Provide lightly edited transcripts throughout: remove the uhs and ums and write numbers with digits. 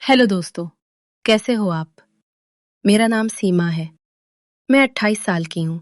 Hello दोस्तों, कैसे हो आप? मेरा नाम सीमा है। मैं 28 साल की हूँ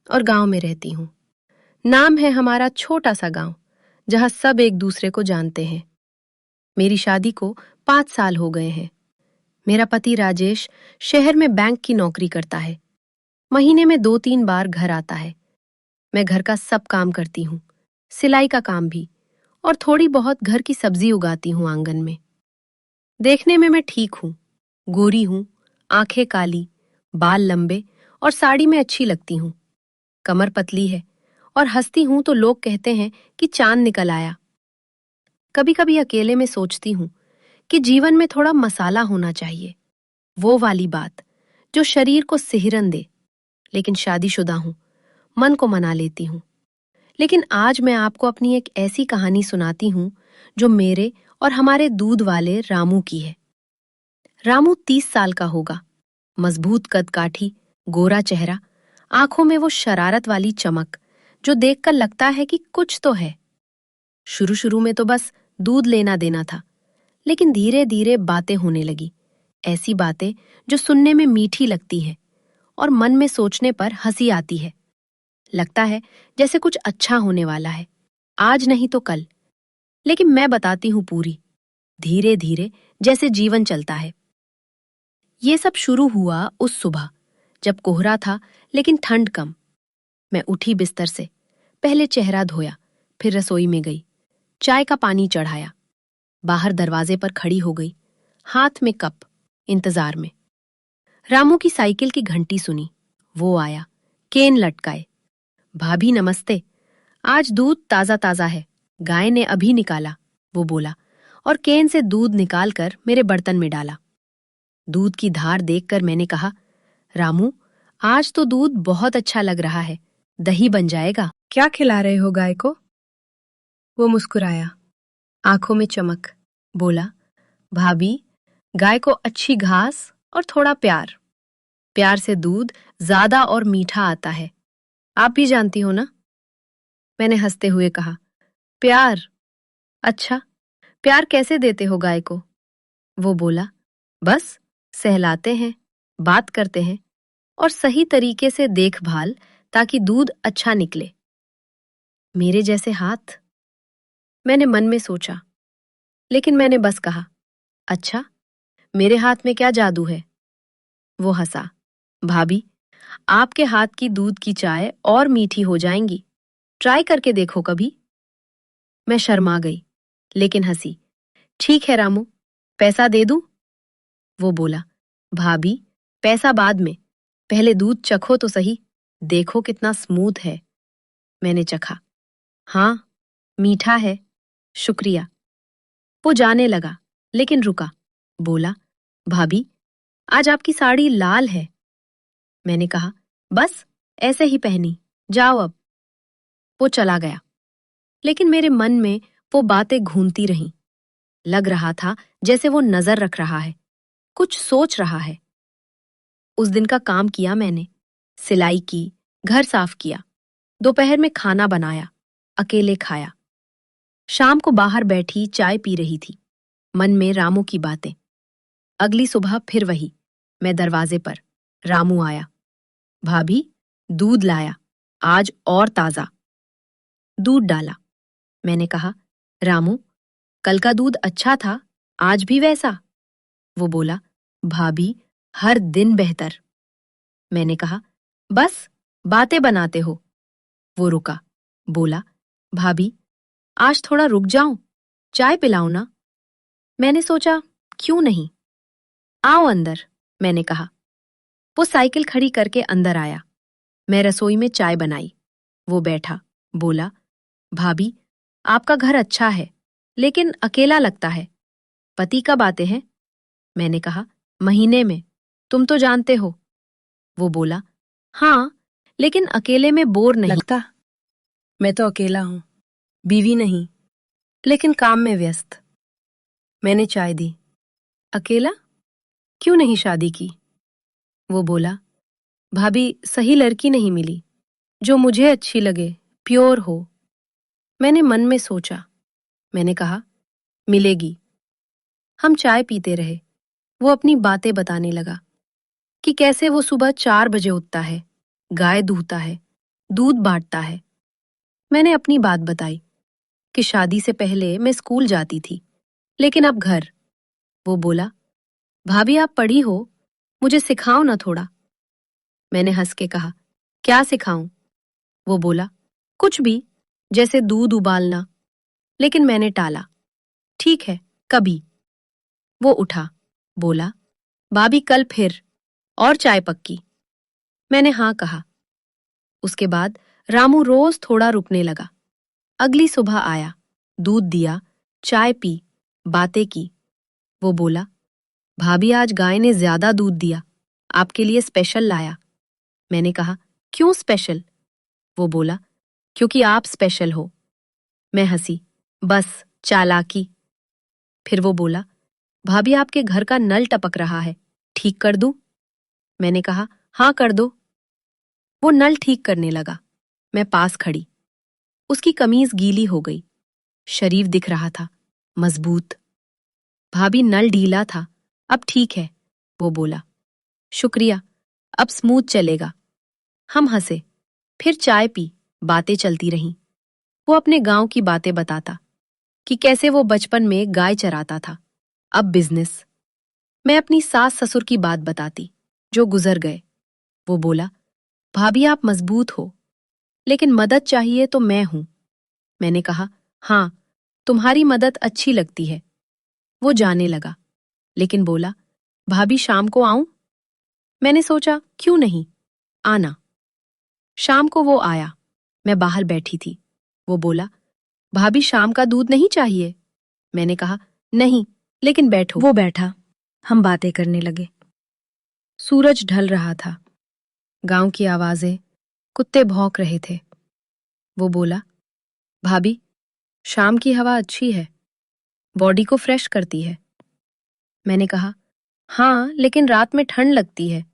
और गांव में रहती हूँ। नाम है हमारा छोटा सा गांव, जहाँ सब एक दूसरे को जानते हैं। मेरी शादी को 5 साल हो गए हैं। मेरा पति राजेश शहर में बैंक की नौकरी करता है। महीने में 2-3 बार घर आता है। मैं घर का सब काम करती हूँ, सिलाई का काम भी, और थोड़ी बहुत घर की सब्जी उगाती हूँ आंगन में। देखने में मैं ठीक हूँ, गोरी हूँ, आंखें काली, बाल लंबे और साड़ी में अच्छी लगती हूँ। कमर पतली है और हंसती हूँ तो लोग कहते हैं कि चांद निकल आया। कभी कभी अकेले में सोचती हूँ कि जीवन में थोड़ा मसाला होना चाहिए, वो वाली बात जो शरीर को सिहरन दे। लेकिन शादीशुदा हूँ, मन को मना लेती हूँ। लेकिन आज मैं आपको अपनी एक ऐसी कहानी सुनाती हूँ जो मेरे और हमारे दूध वाले रामू की है। रामू 30 साल का होगा, मजबूत कद काठी, गोरा चेहरा, आंखों में वो शरारत वाली चमक जो देखकर लगता है कि कुछ तो है। शुरू शुरू में तो बस दूध लेना देना था, लेकिन धीरे धीरे बातें होने लगी। ऐसी बातें जो सुनने में मीठी लगती है और मन में सोचने पर हंसी आती है। लगता है जैसे कुछ अच्छा होने वाला है, आज नहीं तो कल। लेकिन मैं बताती हूँ पूरी, धीरे धीरे, जैसे जीवन चलता है। ये सब शुरू हुआ उस सुबह जब कोहरा था लेकिन ठंड कम। मैं उठी बिस्तर से, पहले चेहरा धोया, फिर रसोई में गई, चाय का पानी चढ़ाया, बाहर दरवाजे पर खड़ी हो गई, हाथ में कप, इंतजार में। रामू की साइकिल की घंटी सुनी, वो आया, केन लटकाए। भाभी नमस्ते, आज दूध ताजा ताजा है, गाय ने अभी निकाला, वो बोला, और केन से दूध निकालकर मेरे बर्तन में डाला। दूध की धार देखकर मैंने कहा, रामू, आज तो दूध बहुत अच्छा लग रहा है, दही बन जाएगा। क्या खिला रहे हो गाय को? वो मुस्कुराया, आंखों में चमक, बोला, भाभी, गाय को अच्छी घास और थोड़ा प्यार। प्यार से दूध ज्यादा और मीठा आता है, आप भी जानती हो ना? मैंने हंसते हुए कहा, प्यार? अच्छा, प्यार कैसे देते हो गाय को? वो बोला, बस सहलाते हैं, बात करते हैं और सही तरीके से देखभाल, ताकि दूध अच्छा निकले। मेरे जैसे हाथ? मैंने मन में सोचा, लेकिन मैंने बस कहा, अच्छा, मेरे हाथ में क्या जादू है? वो हंसा, भाभी, आपके हाथ की दूध की चाय और मीठी हो जाएंगी, ट्राई करके देखो कभी। मैं शर्मा गई, लेकिन हंसी। ठीक है रामू, पैसा दे दूं? वो बोला, भाभी, पैसा बाद में, पहले दूध चखो तो सही, देखो कितना स्मूथ है। मैंने चखा, हाँ, मीठा है, शुक्रिया। वो जाने लगा, लेकिन रुका, बोला, भाभी, आज आपकी साड़ी लाल है। मैंने कहा, बस ऐसे ही पहनी, जाओ अब। वो चला गया, लेकिन मेरे मन में वो बातें घूमती रहीं। लग रहा था जैसे वो नजर रख रहा है, कुछ सोच रहा है। उस दिन का काम किया मैंने, सिलाई की, घर साफ किया, दोपहर में खाना बनाया, अकेले खाया। शाम को बाहर बैठी चाय पी रही थी, मन में रामू की बातें। अगली सुबह फिर वही, मैं दरवाजे पर, रामू आया, भाभी, दूध लाया, आज और ताजा। दूध डाला। मैंने कहा, रामू, कल का दूध अच्छा था, आज भी वैसा? वो बोला, भाभी, हर दिन बेहतर। मैंने कहा, बस बातें बनाते हो। वो रुका, बोला, भाभी, आज थोड़ा रुक जाऊं, चाय पिलाऊं ना? मैंने सोचा, क्यों नहीं, आओ अंदर, मैंने कहा। वो साइकिल खड़ी करके अंदर आया। मैं रसोई में चाय बनाई। वो बैठा, बोला, भाभी, आपका घर अच्छा है, लेकिन अकेला लगता है। पति कब आते हैं? मैंने कहा, महीने में, तुम तो जानते हो। वो बोला, हाँ, लेकिन अकेले में बोर नहीं लगता। मैं तो अकेला हूं, बीवी नहीं, लेकिन काम में व्यस्त। मैंने चाय दी। अकेला? क्यों नहीं शादी की? वो बोला, भाभी, सही लड़की नहीं मिली, जो मुझे अच्छी लगे, प्योर हो। मैंने मन में सोचा। मैंने कहा, मिलेगी। हम चाय पीते रहे। वो अपनी बातें बताने लगा कि कैसे वो सुबह 4 बजे उठता है, गाय दूहता है, दूध बांटता है। मैंने अपनी बात बताई कि शादी से पहले मैं स्कूल जाती थी, लेकिन अब घर। वो बोला, भाभी आप पढ़ी हो, मुझे सिखाओ ना थोड़ा। मैंने हंस के कहा, क्या सिखाऊं? वो बोला, कुछ भी, जैसे दूध उबालना। लेकिन मैंने टाला। ठीक है, कभी। वो उठा, बोला, भाभी कल फिर, और चाय पक्की। मैंने हाँ कहा। उसके बाद रामू रोज थोड़ा रुकने लगा। अगली सुबह आया, दूध दिया, चाय पी, बातें की। वो बोला, भाभी आज गाय ने ज्यादा दूध दिया, आपके लिए स्पेशल लाया। मैंने कहा, क्यों स्पेशल? वो बोला, क्योंकि आप स्पेशल हो। मैं हंसी, बस चालाकी। फिर वो बोला, भाभी आपके घर का नल टपक रहा है, ठीक कर दूं? मैंने कहा, हाँ कर दो। वो नल ठीक करने लगा। मैं पास खड़ी। उसकी कमीज गीली हो गई, शरीर दिख रहा था, मजबूत। भाभी नल ढीला था, अब ठीक है। वो बोला, शुक्रिया, अब स्मूथ चलेगा। हम हंसे, फिर चाय पी, बातें चलती रहीं। वो अपने गांव की बातें बताता कि कैसे वो बचपन में गाय चराता था, अब बिजनेस। मैं अपनी सास ससुर की बात बताती, जो गुजर गए। वो बोला, भाभी आप मजबूत हो, लेकिन मदद चाहिए तो मैं हूं। मैंने कहा, हाँ, तुम्हारी मदद अच्छी लगती है। वो जाने लगा, लेकिन बोला, भाभी शाम को आऊं? मैंने सोचा, क्यों नहीं, आना। शाम को वो आया। मैं बाहर बैठी थी। वो बोला, भाभी शाम का दूध नहीं चाहिए? मैंने कहा, नहीं, लेकिन बैठो। वो बैठा। हम बातें करने लगे। सूरज ढल रहा था। गांव की आवाजें, कुत्ते भौंक रहे थे। वो बोला, भाभी, शाम की हवा अच्छी है, बॉडी को फ्रेश करती है। मैंने कहा, हाँ, लेकिन रात में ठंड लगती है।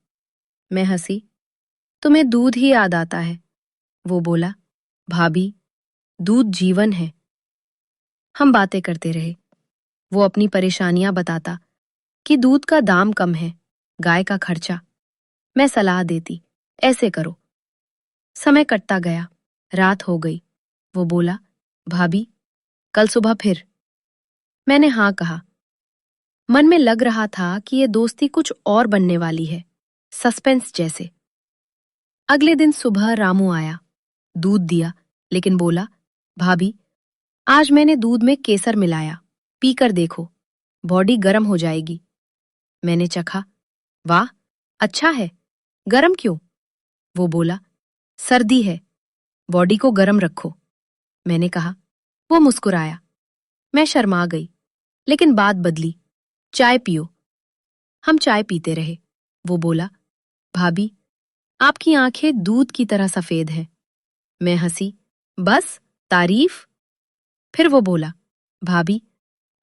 मैं हंसी, तुम्हें दूध ही याद आता है। वो बोला, भाभी, दूध जीवन है। हम बातें करते रहे। वो अपनी परेशानियां बताता कि दूध का दाम कम है, गाय का खर्चा। मैं सलाह देती, ऐसे करो। समय कटता गया, रात हो गई। वो बोला, भाभी, कल सुबह फिर। मैंने हाँ कहा। मन में लग रहा था कि ये दोस्ती कुछ और बनने वाली है, सस्पेंस जैसे। अगले दिन सुबह रामू आया, दूध दिया, लेकिन बोला, भाभी, आज मैंने दूध में केसर मिलाया, पीकर देखो, बॉडी गर्म हो जाएगी। मैंने चखा, वाह, अच्छा है। गर्म क्यों? वो बोला, सर्दी है, बॉडी को गर्म रखो। मैंने कहा। वो मुस्कुराया। मैं शर्मा गई, लेकिन बात बदली, चाय पियो। हम चाय पीते रहे। वो बोला, भाभी, आपकी आंखें दूध की तरह सफेद हैं। मैं हंसी, बस तारीफ। फिर वो बोला, भाभी,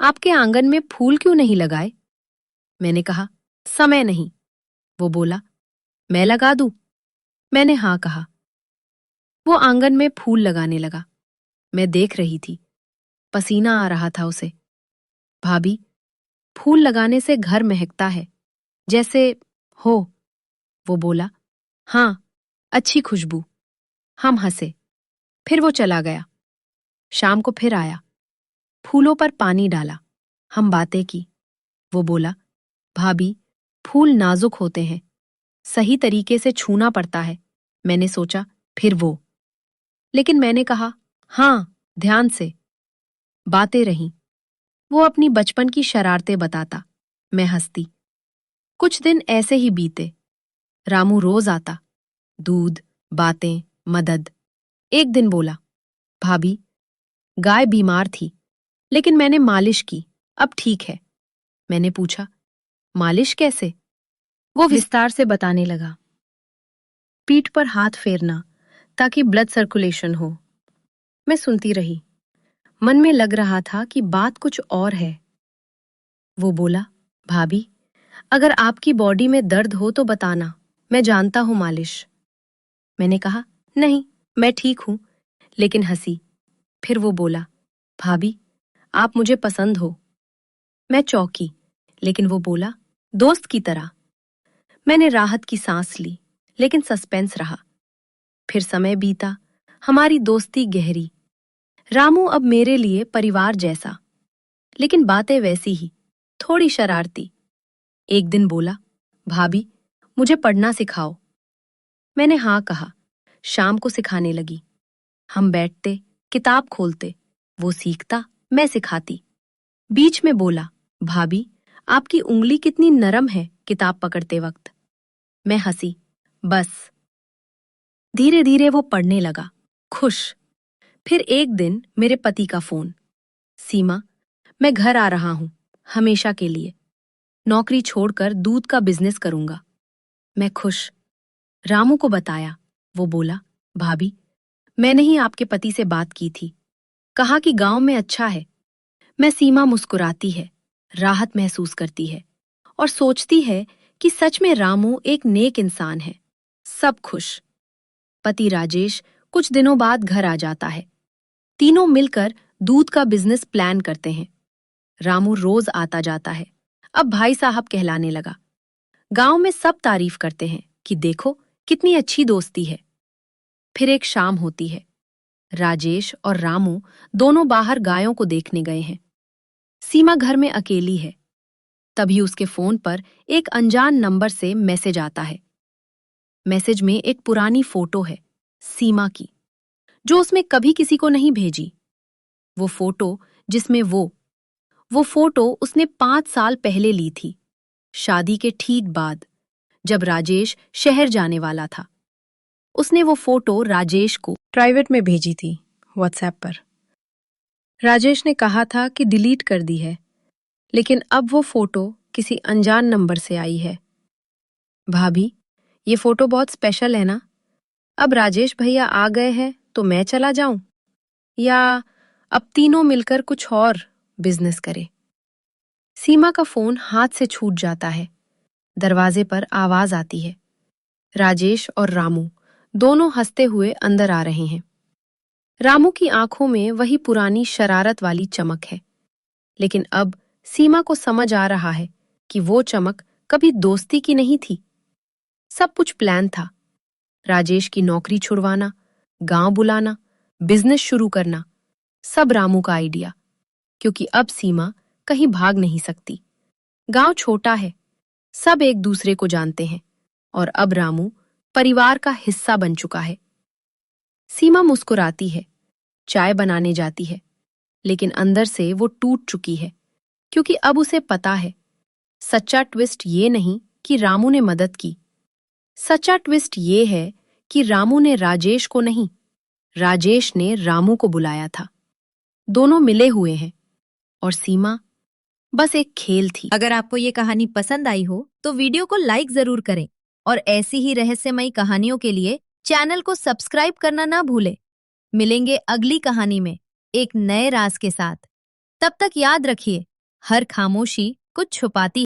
आपके आंगन में फूल क्यों नहीं लगाए? मैंने कहा, समय नहीं। वो बोला, मैं लगा दूं? मैंने हाँ कहा। वो आंगन में फूल लगाने लगा। मैं देख रही थी, पसीना आ रहा था उसे। भाभी, फूल लगाने से घर महकता है, जैसे हो। वो बोला, हाँ, अच्छी खुशबू। हम हंसे। फिर वो चला गया। शाम को फिर आया, फूलों पर पानी डाला। हम बातें की। वो बोला, भाभी, फूल नाजुक होते हैं, सही तरीके से छूना पड़ता है। मैंने सोचा, फिर वो। लेकिन मैंने कहा, हाँ, ध्यान से। बातें रहीं। वो अपनी बचपन की शरारतें बताता, मैं हंसती। कुछ दिन ऐसे ही बीते। रामू रोज आता, दूध, बातें, मदद। एक दिन बोला, भाभी, गाय बीमार थी, लेकिन मैंने मालिश की, अब ठीक है। मैंने पूछा, मालिश कैसे? वो विस्तार से बताने लगा। पीठ पर हाथ फेरना, ताकि ब्लड सर्कुलेशन हो। मैं सुनती रही। मन में लग रहा था कि बात कुछ और है। वो बोला, भाभी, अगर आपकी बॉडी में दर्द हो तो बताना, मैं जानता हूं मालिश। मैंने कहा, नहीं, मैं ठीक हूं, लेकिन हंसी। फिर वो बोला, भाभी, आप मुझे पसंद हो। मैं चौंकी, लेकिन वो बोला, दोस्त की तरह। मैंने राहत की सांस ली, लेकिन सस्पेंस रहा। फिर समय बीता, हमारी दोस्ती गहरी। रामू अब मेरे लिए परिवार जैसा, लेकिन बातें वैसी ही, थोड़ी शरारती। एक दिन बोला, भाभी, मुझे पढ़ना सिखाओ। मैंने हाँ कहा। शाम को सिखाने लगी। हम बैठते, किताब खोलते, वो सीखता, मैं सिखाती। बीच में बोला, भाभी, आपकी उंगली कितनी नरम है किताब पकड़ते वक्त। मैं हंसी। बस। धीरे धीरे वो पढ़ने लगा, खुश। फिर एक दिन मेरे पति का फोन। सीमा, मैं घर आ रहा हूं, हमेशा के लिए। नौकरी छोड़कर दूध का बिजनेस करूंगा। मैं खुश। रामू को बताया। वो बोला, भाभी, मैंने ही आपके पति से बात की थी। कहा कि गांव में अच्छा है। मैं सीमा मुस्कुराती है, राहत महसूस करती है और सोचती है कि सच में रामू एक नेक इंसान है। सब खुश। पति राजेश कुछ दिनों बाद घर आ जाता है। तीनों मिलकर दूध का बिजनेस प्लान करते हैं। रामू रोज आता जाता है, अब भाई साहब कहलाने लगा। गांव में सब तारीफ करते हैं कि देखो कितनी अच्छी दोस्ती है। फिर एक शाम होती है। राजेश और रामू दोनों बाहर गायों को देखने गए हैं। सीमा घर में अकेली है। तभी उसके फोन पर एक अनजान नंबर से मैसेज आता है। मैसेज में एक पुरानी फोटो है, सीमा की, जो उसमें कभी किसी को नहीं भेजी। वो फोटो जिसमें वो फोटो उसने 5 साल पहले ली थी, शादी के ठीक बाद, जब राजेश शहर जाने वाला था। उसने वो फोटो राजेश को प्राइवेट में भेजी थी, व्हाट्सएप पर। राजेश ने कहा था कि डिलीट कर दी है, लेकिन अब वो फोटो किसी अनजान नंबर से आई है। भाभी, ये फोटो बहुत स्पेशल है ना? अब राजेश भैया आ गए हैं तो मैं चला जाऊं, या अब तीनों मिलकर कुछ और बिजनेस करें? सीमा का फोन हाथ से छूट जाता है। दरवाजे पर आवाज आती है। राजेश और रामू दोनों हंसते हुए अंदर आ रहे हैं। रामू की आंखों में वही पुरानी शरारत वाली चमक है, लेकिन अब सीमा को समझ आ रहा है कि वो चमक कभी दोस्ती की नहीं थी। सब कुछ प्लान था। राजेश की नौकरी छुड़वाना, गांव बुलाना, बिजनेस शुरू करना, सब रामू का आइडिया। क्योंकि अब सीमा कहीं भाग नहीं सकती। गांव छोटा है, सब एक दूसरे को जानते हैं, और अब रामू परिवार का हिस्सा बन चुका है। सीमा मुस्कुराती है, चाय बनाने जाती है, लेकिन अंदर से वो टूट चुकी है, क्योंकि अब उसे पता है, सच्चा ट्विस्ट ये नहीं कि रामू ने मदद की। सच्चा ट्विस्ट ये है कि रामू ने राजेश को नहीं, राजेश ने रामू को बुलाया था। दोनों मिले हुए हैं, और सीमा बस एक खेल थी। अगर आपको ये कहानी पसंद आई हो तो वीडियो को लाइक जरूर करें और ऐसी ही रहस्यमयी कहानियों के लिए चैनल को सब्सक्राइब करना ना भूलें। मिलेंगे अगली कहानी में एक नए राज के साथ। तब तक याद रखिए, हर खामोशी कुछ छुपाती